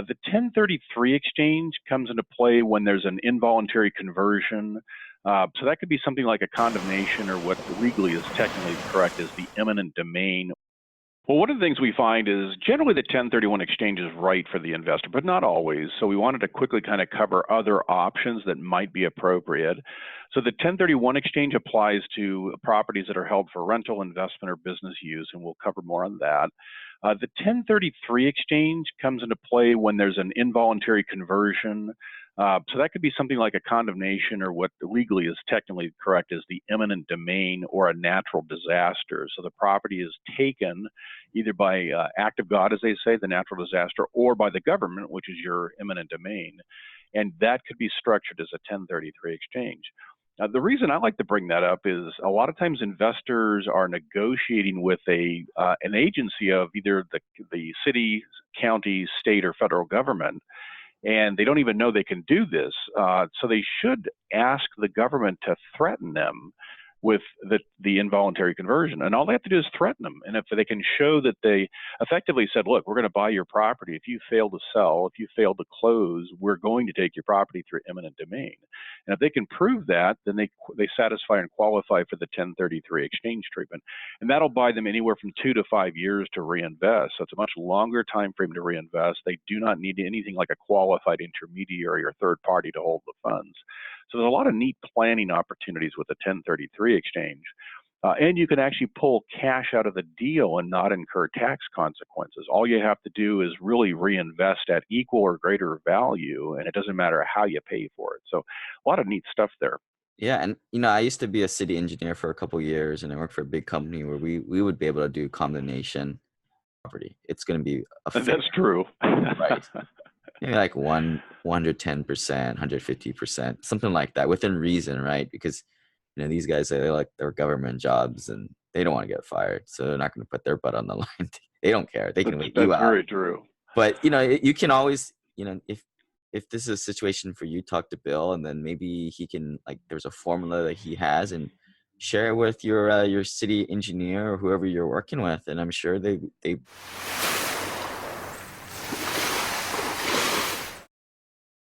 The 1033 exchange comes into play when there's an involuntary conversion. So that could be something like a condemnation, or what legally is technically correct as the eminent domain. Well, one of the things we find is generally the 1031 exchange is right for the investor, but not always. So we wanted to quickly kind of cover other options that might be appropriate. So the 1031 exchange applies to properties that are held for rental, investment, or business use, and we'll cover more on that. The 1033 exchange comes into play when there's an involuntary conversion. So that could be something like a condemnation, or what legally is technically correct as the eminent domain, or a natural disaster. So the property is taken either by act of God, as they say, the natural disaster, or by the government, which is your eminent domain. And that could be structured as a 1033 exchange. The reason I like to bring that up is a lot of times investors are negotiating with an agency of either the city, county, state, or federal government, and they don't even know they can do this. So they should ask the government to threaten them with the involuntary conversion. And all they have to do is threaten them. And if they can show that they effectively said, look, we're going to buy your property. If you fail to sell, if you fail to close, we're going to take your property through eminent domain. And if they can prove that, then they satisfy and qualify for the 1033 exchange treatment. And that'll buy them anywhere from 2 to 5 years to reinvest. So it's a much longer time frame to reinvest. They do not need anything like a qualified intermediary or third party to hold the funds. So there's a lot of neat planning opportunities with the 1033 exchange. And you can actually pull cash out of the deal and not incur tax consequences. All you have to do is really reinvest at equal or greater value, and it doesn't matter how you pay for it. So a lot of neat stuff there. Yeah, and I used to be a city engineer for a couple of years, and I worked for a big company where we would be able to do condemnation property. It's going to be That's true. Right. Maybe like 110%, 150%, something like that, within reason, right? Because these guys, they like their government jobs and they don't want to get fired, so they're not going to put their butt on the line. They don't care. They can wait you out. That's very true. But you can always, if this is a situation for you, talk to Bill, and then maybe he can, like, there's a formula that he has, and share it with your city engineer or whoever you're working with, and I'm sure they